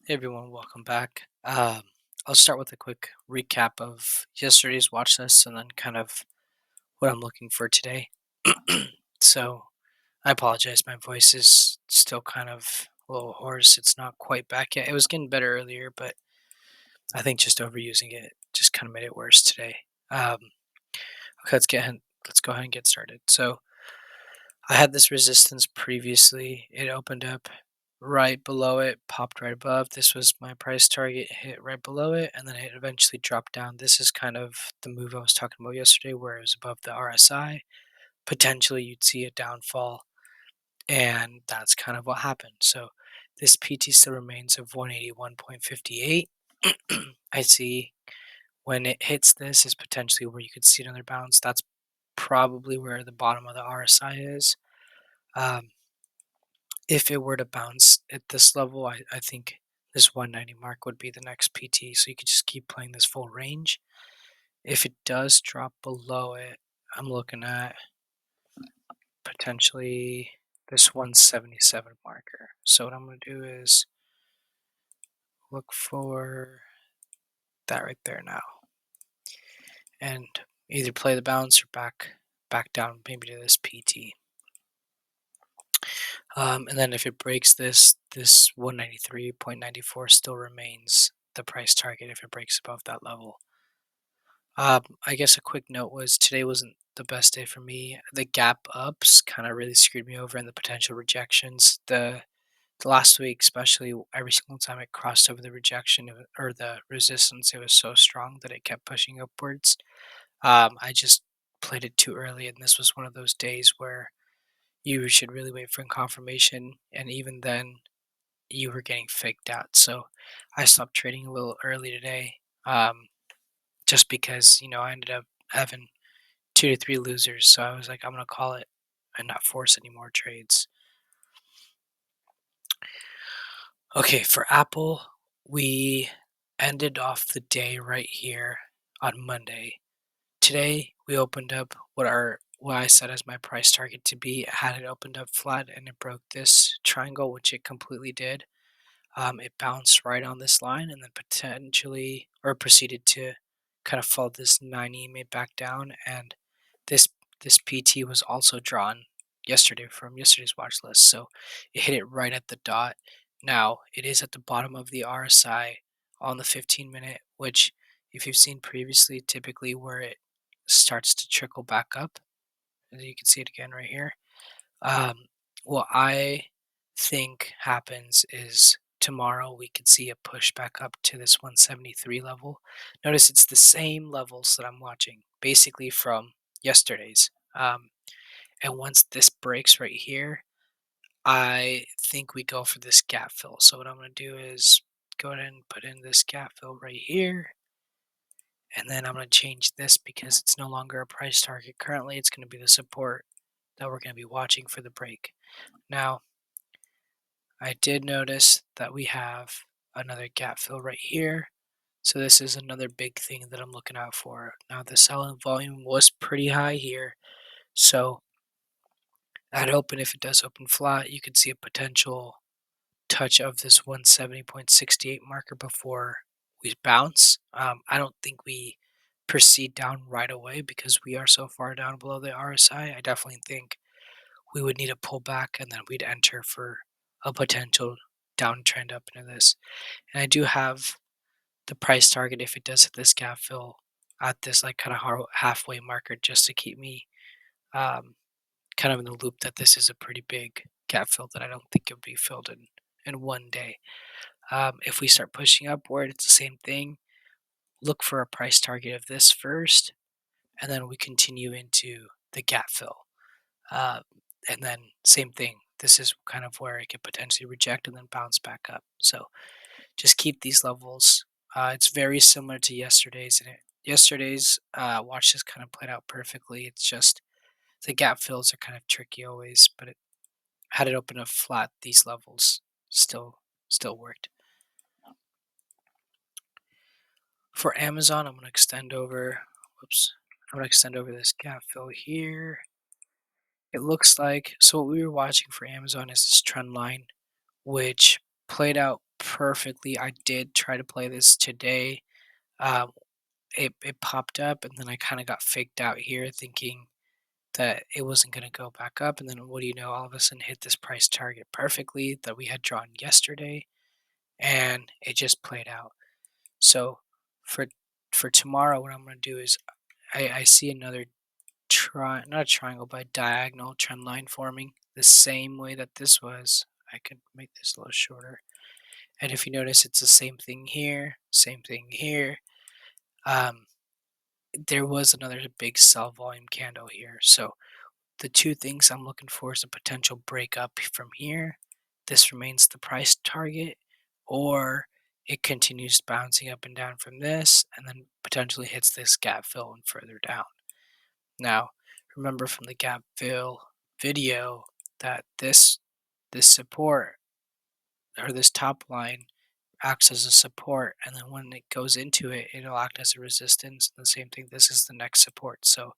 Hey everyone, welcome back. I'll start with a quick recap of yesterday's watch list and then kind of what I'm looking for today. So I apologize, my voice is still kind of a little hoarse. It's not quite back yet. It was getting better earlier, but I think just overusing it just kind of made it worse today. Um, okay, let's go ahead and get started. So I had this resistance previously. It opened up right below it, popped right above. This was my price target, hit right below it, and then it eventually dropped down. This is kind of the move I was talking about yesterday, where it was above the RSI. Potentially, you'd see a downfall, and that's kind of what happened. So this PT still remains of 181.58. I see when it hits this is potentially where you could see another bounce. That's probably where the bottom of the RSI is. Um, If it were to bounce at this level, I think this 190 mark would be the next PT. So you could just keep playing this full range. If it does drop below it, I'm looking at potentially this 177 marker. So what I'm going to do is look for that right there now and either play the bounce or back down maybe to this PT. And then if it breaks this 193.94 still remains the price target if it breaks above that level. I guess a quick note was today wasn't the best day for me. The gap ups kind of really screwed me over, and the potential rejections. The last week, especially every single time it crossed over the rejection or the resistance, it was so strong that it kept pushing upwards. I just played it too early, and this was one of those days where you should really wait for confirmation, and even then, you were getting faked out. So I stopped trading a little early today, just because I ended up having 2 to 3 losers. So I was like, I'm gonna call it and not force any more trades. Okay, for Apple, we ended off the day right here on Monday. Today we opened up what I set as my price target to be. Had it opened up flat and it broke this triangle, which it completely did. It bounced right on this line and then potentially or proceeded to kind of fall this 9 EMA back down. And this this PT was also drawn yesterday from yesterday's watch list, so it hit it right at the dot. Now it is at the bottom of the RSI on the 15 minute, which if you've seen previously, typically where it starts to trickle back up. And you can see it again right here. Um, what I think happens is tomorrow we could see a push back up to this 173 level. Notice it's the same levels that I'm watching, basically from yesterday's. And once this breaks right here, I think we go for this gap fill. So what I'm going to do is go ahead and put in this gap fill right here. And then I'm going to change this because it's no longer a price target. Currently, it's going to be the support that we're going to be watching for the break. Now, I did notice that we have another gap fill right here. So this is another big thing that I'm looking out for. Now the selling volume was pretty high here. So at open, if it does open flat, you could see a potential touch of this 170.68 marker before we bounce. I don't think we proceed down right away because we are so far down below the RSI. I definitely think we would need a pullback and then we'd enter for a potential downtrend up into this. And I do have the price target if it does hit this gap fill at this like kind of halfway marker just to keep me um, kind of in the loop that this is a pretty big gap fill that I don't think it'll be filled in one day. If we start pushing upward, it's the same thing. Look for a price target of this first, and then we continue into the gap fill. Uh, and then same thing. This is kind of where it could potentially reject and then bounce back up. So just keep these levels. It's very similar to yesterday's, and yesterday's watch just kind of played out perfectly. It's just the gap fills are kind of tricky always, but had it open up flat, these levels still worked. For Amazon, I'm going to extend over. Whoops. I'm going to extend over this gap fill here. It looks like, so what we were watching for Amazon is this trend line, which played out perfectly. I did try to play this today. Um, it popped up, and then I kind of got faked out here, thinking that it wasn't going to go back up. And then what do you know? All of a sudden, hit this price target perfectly that we had drawn yesterday, and it just played out. So for tomorrow, what I'm going to do is I see another not a triangle, but a diagonal trend line forming the same way that this was. I could make this a little shorter. And if you notice, it's the same thing here, same thing here. Um, there was another big sell volume candle here. So the two things I'm looking for is a potential break up from here. This remains the price target, or it continues bouncing up and down from this, and then potentially hits this gap fill and further down. Now, remember from the gap fill video that this support or this top line acts as a support, and then when it goes into it, it'll act as a resistance. The same thing, this is the next support. So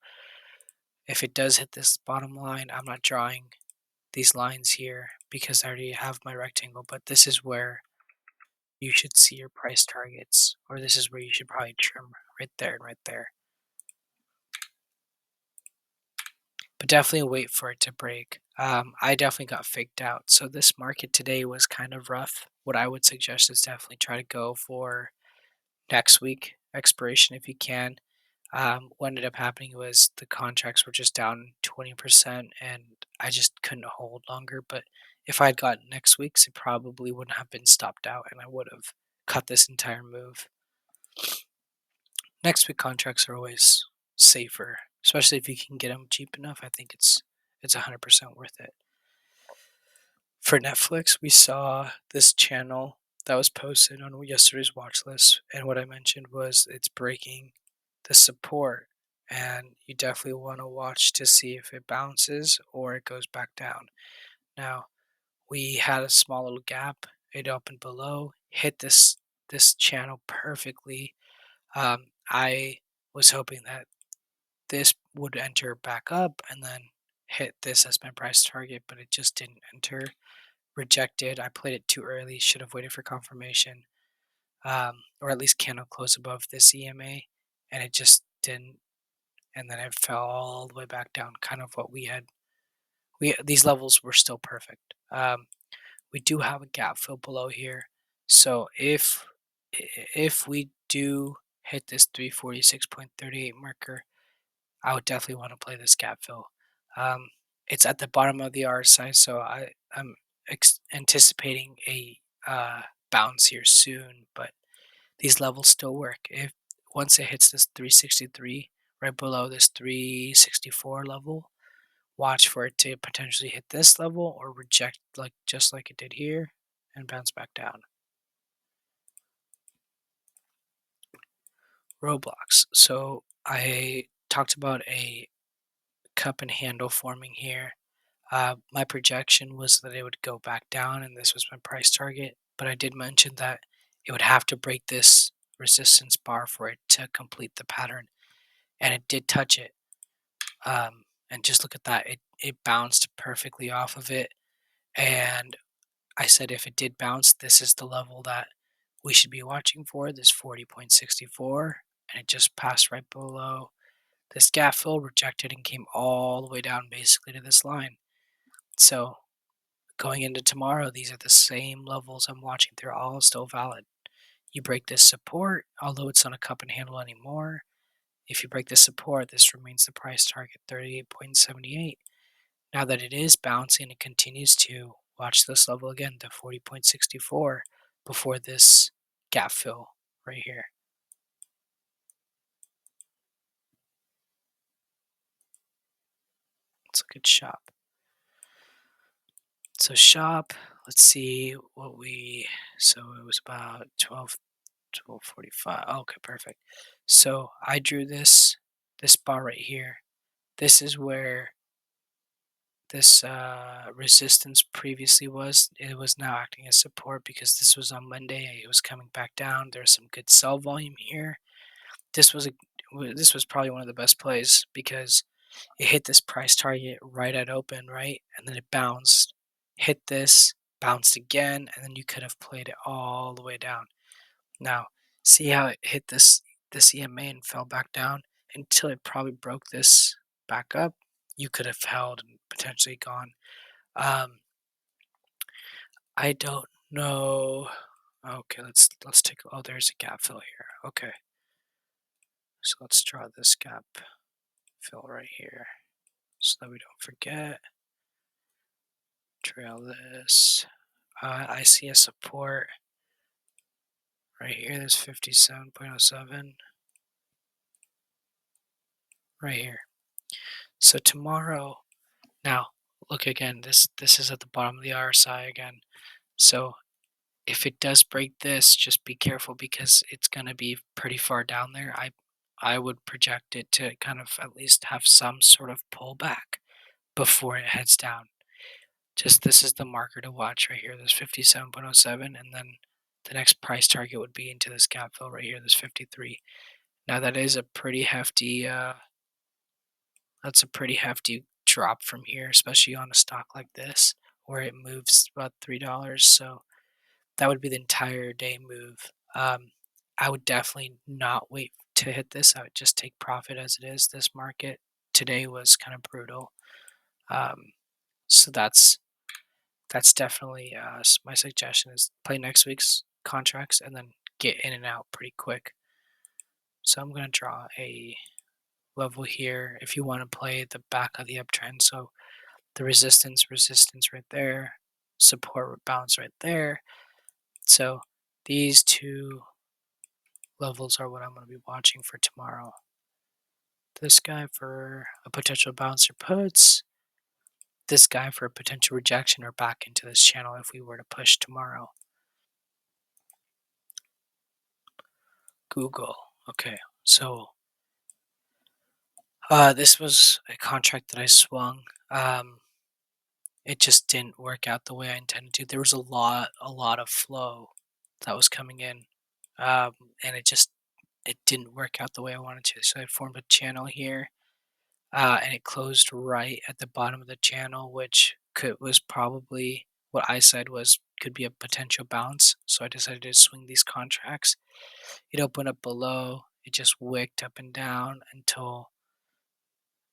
if it does hit this bottom line, I'm not drawing these lines here because I already have my rectangle, but this is where you should see your price targets, or this is where you should probably trim right there and right there. But definitely wait for it to break. I definitely got faked out. So this market today was kind of rough. What I would suggest is definitely try to go for next week expiration if you can. What ended up happening was the contracts were just down 20%, and I just couldn't hold longer. But if I'd gotten next week's, it probably wouldn't have been stopped out, and I would have cut this entire move. Next week contracts are always safer, especially if you can get them cheap enough. I think it's 100% worth it. For Netflix, we saw this channel that was posted on yesterday's watch list, and what I mentioned was it's breaking the support, and you definitely want to watch to see if it bounces or it goes back down. Now, we had a small little gap. It opened below, hit this channel perfectly. I was hoping that this would enter back up and then hit this as my price target, but it just didn't enter. Rejected. I played it too early. Should have waited for confirmation, or at least candle close above this EMA, and it just didn't. And then it fell all the way back down. Kind of what we had. We these levels were still perfect. We do have a gap fill below here, so if we do hit this 346.38 marker, I would definitely want to play this gap fill. Um, it's at the bottom of the R size, so I'm anticipating a bounce here soon, but these levels still work. If once it hits this 363, right below this 364 level, watch for it to potentially hit this level or reject, like just like it did here, and bounce back down. Roblox. So I talked about a cup and handle forming here. My projection was that it would go back down, and this was my price target. But I did mention that it would have to break this resistance bar for it to complete the pattern, and it did touch it. And just look at that; it bounced perfectly off of it. And I said if it did bounce, this is the level that we should be watching for. This 40.64, and it just passed right below this gap fill, rejected, and came all the way down basically to this line. So going into tomorrow, these are the same levels I'm watching. They're all still valid. You break this support, although it's not a cup and handle anymore. If you break this support, this remains the price target, 38.78. Now that it is bouncing, it continues to watch this level again, to 40.64, before this gap fill right here. Let's look at shop. So shop, let's see what so it was about 12:45. Okay, perfect. So I drew this bar right here. This is where this resistance previously was. It was now acting as support because this was on Monday. It was coming back down. There's some good sell volume here. This was this was probably one of the best plays because it hit this price target right at open, right, and then it bounced, hit this, bounced again, and then you could have played it all the way down. Now, see how it hit this EMA and fell back down until it probably broke this back up. You could have held and potentially gone. Um, I don't know. Okay, let's take. Oh, there's a gap fill here. Okay, so let's draw this gap fill right here so that we don't forget. Trail this. I see a support right here. There's 57.07 right here. So tomorrow, now look again. This is at the bottom of the RSI again. So if it does break this, just be careful because it's gonna be pretty far down there. I would project it to kind of at least have some sort of pullback before it heads down. Just this is the marker to watch right here. There's 57.07, and then the next price target would be into this gap fill right here. There's 53. Now that is a pretty hefty. That's a pretty hefty drop from here, especially on a stock like this where it moves about $3. So that would be the entire day move. I would definitely not wait to hit this. I would just take profit as it is. This market today was kind of brutal. Um, so that's definitely my suggestion is play next week's contracts and then get in and out pretty quick. So I'm going to draw a level here if you want to play the back of the uptrend. So the resistance right there, support bounce right there. So these two levels are what I'm going to be watching for tomorrow. This guy for a potential bounce or puts, this guy for a potential rejection or back into this channel if we were to push tomorrow. Google. Okay, so this was a contract that I swung. It just didn't work out the way I intended to. There was a lot of flow that was coming in, and it didn't work out the way I wanted to. So I formed a channel here, and it closed right at the bottom of the channel, which was probably what I said was could be a potential bounce. So I decided to swing these contracts. It opened up below. It just wicked up and down until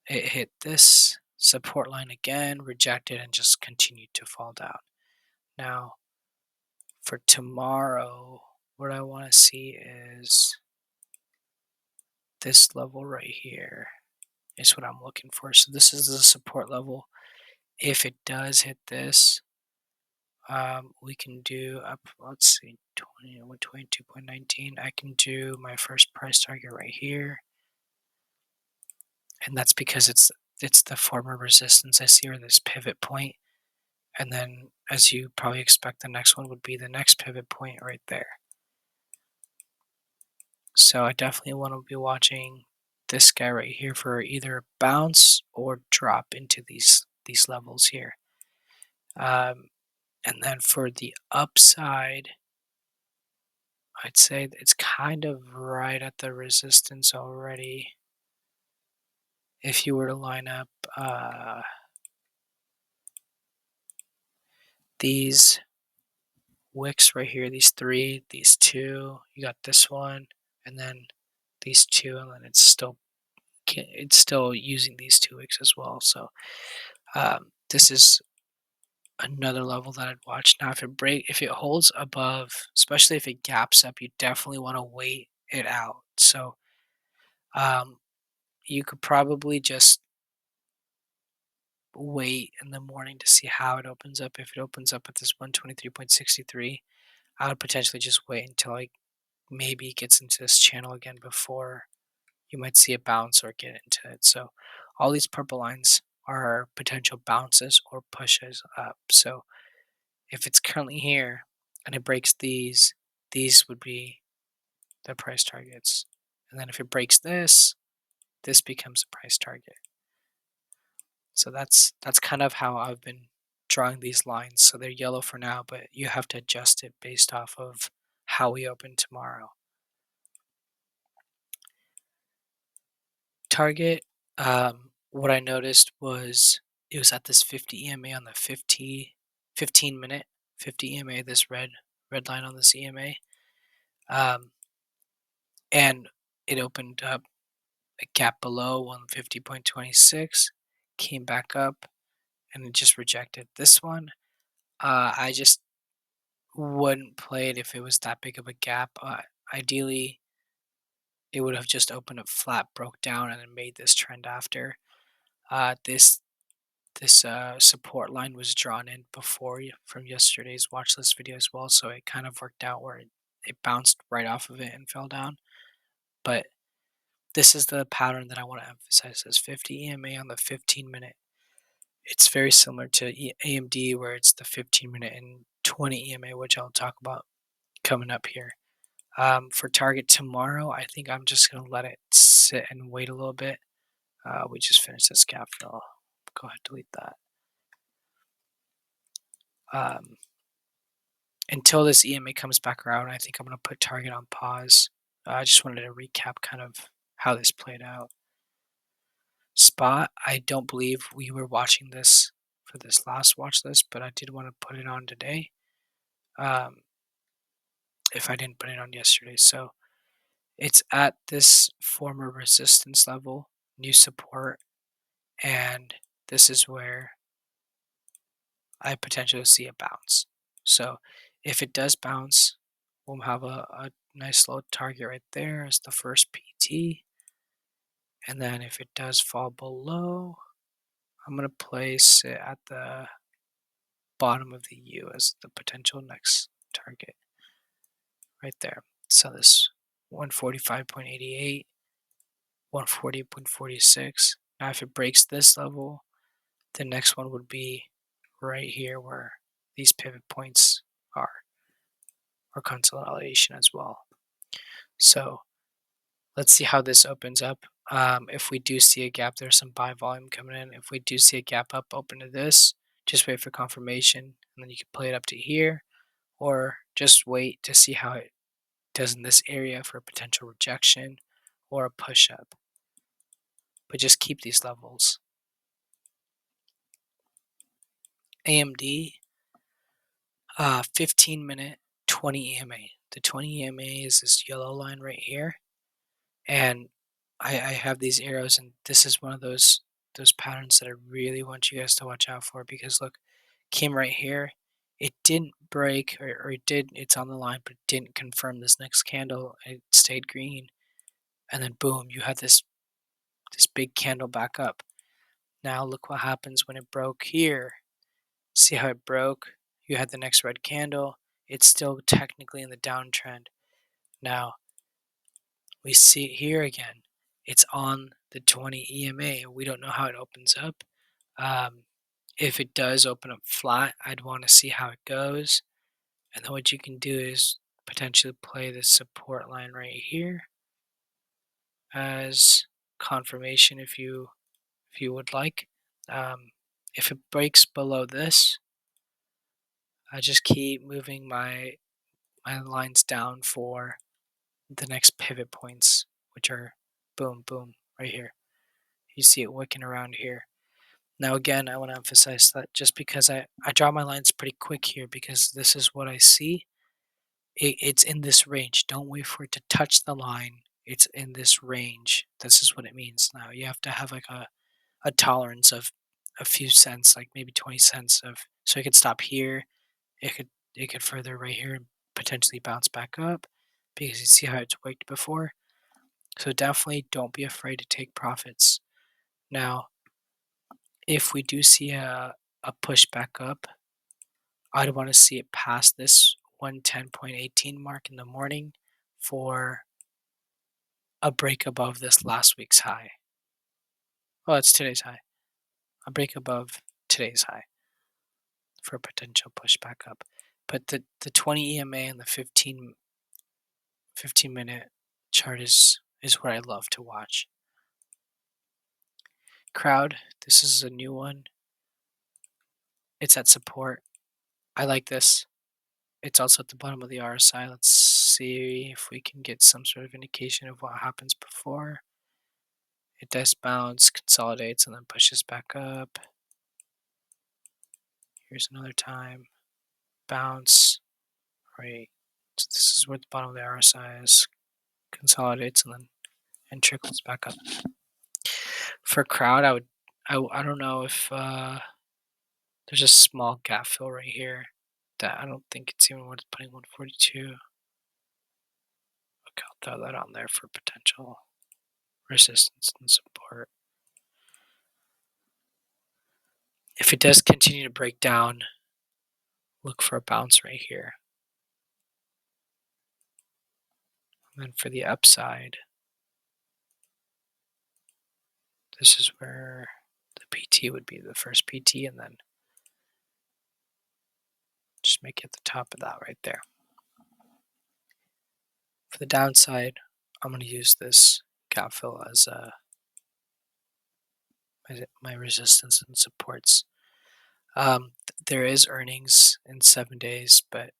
it hit this support line again, rejected, and just continued to fall down. Now, for tomorrow, what I want to see is this level right here is what I'm looking for. So this is the support level. If it does hit this, we can do up, let's see, 22.19. I can do my first price target right here. And that's because it's the former resistance I see, or this pivot point. And then, as you probably expect, the next one would be the next pivot point right there. So I definitely want to be watching this guy right here for either bounce or drop into these levels here. And then for the upside, I'd say it's kind of right at the resistance already. If you were to line up these wicks right here, these three, these two, you got this one, and then these two, and then it's still using these two wicks as well. So this is another level that I'd watch. Now, if it holds above, especially if it gaps up, you definitely want to wait it out. So um, you could probably just wait in the morning to see how it opens up. If it opens up at this 123.63, I would potentially just wait until maybe it gets into this channel again before you might see a bounce or get into it. So all these purple lines are potential bounces or pushes up. So if it's currently here and it breaks these would be the price targets. And then if it breaks this becomes a price target. So that's kind of how I've been drawing these lines. So they're yellow for now, but you have to adjust it based off of how we open tomorrow. Target, what I noticed was it was at this 50 EMA on the 15 minute. 50 EMA, this red line on this EMA. Um, and it opened up a gap below 150.26, came back up, and it just rejected this one. I just wouldn't play it if it was that big of a gap. Ideally, it would have just opened up flat, broke down, and then made this trend after. This support line was drawn in before from yesterday's watch list video as well, so it kind of worked out where it bounced right off of it and fell down. But this is the pattern that I want to emphasize: this 50 EMA on the 15-minute. It's very similar to AMD, where it's the 15-minute and 20 EMA, which I'll talk about coming up here. For target tomorrow, I think I'm just gonna let it sit and wait a little bit. We just finished this gap fill. Go ahead, delete that. Um, until this EMA comes back around, I think I'm gonna put target on pause. I just wanted to recap kind of how this played out. Spot, I don't believe we were watching this for this last watch list, but I did want to put it on today. Um, if I didn't put it on yesterday, so it's at this former resistance level, new support, and this is where I potentially see a bounce. So if it does bounce, we'll have a nice low target right there as the first PT. And then if it does fall below, I'm going to place it at the bottom of the U as the potential next target right there. So this 145.88, 140.46. Now if it breaks this level, the next one would be right here where these pivot points are, or consolidation as well. So let's see how this opens up. If we do see a gap, there's some buy volume coming in. If we do see a gap up open to this, just wait for confirmation, and then you can play it up to here, or just wait to see how it does in this area for a potential rejection or a push up. But just keep these levels. AMD, 15-minute, 20 EMA. The 20 EMA is this yellow line right here, and I have these arrows, and this is one of those patterns that I really want you guys to watch out for, because look, came right here, it didn't break, or it did, it's on the line, but it didn't confirm this next candle. It stayed green, and then boom, you had this big candle back up. Now look what happens when it broke here. See how it broke? You had the next red candle. It's still technically in the downtrend. Now we see it here again. It's on the 20 EMA. We don't know how it opens up. If it does open up flat, I'd want to see how it goes. And then what you can do is potentially play the support line right here as confirmation if you would like. If it breaks below this, I just keep moving my lines down for the next pivot points, which are boom, boom, right here. You see it wicking around here. Now again, I want to emphasize that just because I draw my lines pretty quick here, because this is what I see. It's in this range. Don't wait for it to touch the line. It's in this range. This is what it means. Now you have to have like a tolerance of a few cents, like maybe 20 cents of, so it could stop here. It could further right here and potentially bounce back up, because you see how it's wicked before. So definitely don't be afraid to take profits. Now, if we do see a push back up, I'd want to see it past this 110.18 mark in the morning for a break above this last week's high. Well, it's today's high. A break above today's high for a potential push back up. But the 20 EMA and the 15-minute chart is where I love to watch. Crowd, this is a new one. It's at support. I like this. It's also at the bottom of the RSI. Let's see if we can get some sort of indication of what happens before. It does bounce, consolidates, and then pushes back up. Here's another time. bounce, right? So this is where the bottom of the RSI is, consolidates and trickles back up. For crowd, I don't know if there's a small gap fill right here that I don't think it's even worth putting 142. Okay, I'll throw that on there for potential resistance and support. If it does continue to break down, look for a bounce right here. And then for the upside, this is where the PT would be the first PT, and then just make it the top of that right there. For the downside, I'm going to use this gap fill as my resistance and supports. There is earnings in 7 days, but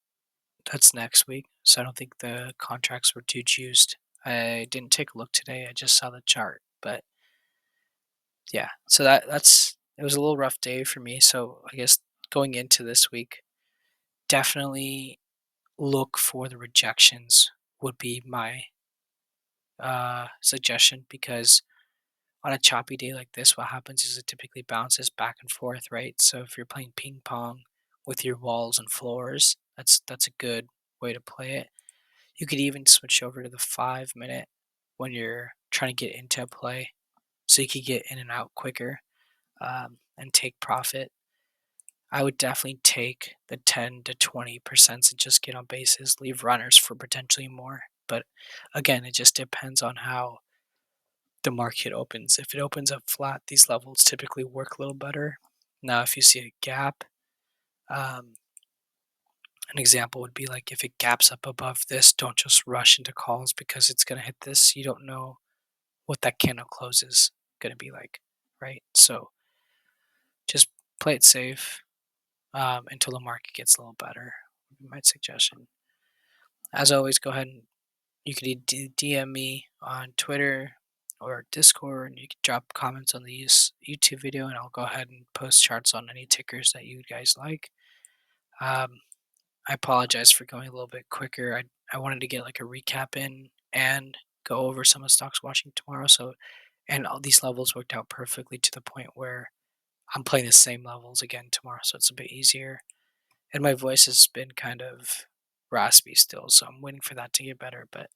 that's next week, so I don't think the contracts were too juiced. I didn't take a look today. I just saw the chart, but yeah. So that's it was a little rough day for me. So I guess going into this week, definitely look for the rejections would be my suggestion, because on a choppy day like this, what happens is it typically bounces back and forth, right? So if you're playing ping pong with your walls and floors, that's a good way to play it. You could even switch over to the 5 minute when you're trying to get into a play, so you could get in and out quicker, and take profit. I would definitely take the 10 to 20% and just get on bases, leave runners for potentially more. But again, it just depends on how the market opens. If it opens up flat, these levels typically work a little better. Now, if you see a gap, um, an example would be like if it gaps up above this, don't just rush into calls because it's going to hit this. You don't know what that candle close is going to be like, right? So just play it safe until the market gets a little better. My suggestion. As always, go ahead and you could DM me on Twitter or Discord, and you can drop comments on the YouTube video, and I'll go ahead and post charts on any tickers that you guys like. Um, I apologize for going a little bit quicker. I wanted to get like a recap in and go over some of the stocks watching tomorrow. So, and all these levels worked out perfectly to the point where I'm playing the same levels again tomorrow, so it's a bit easier. And my voice has been kind of raspy still, so I'm waiting for that to get better. But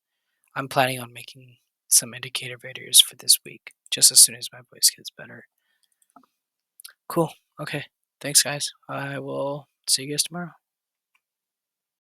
I'm planning on making some indicator videos for this week, just as soon as my voice gets better. Cool. Okay. Thanks, guys. I will see you guys tomorrow.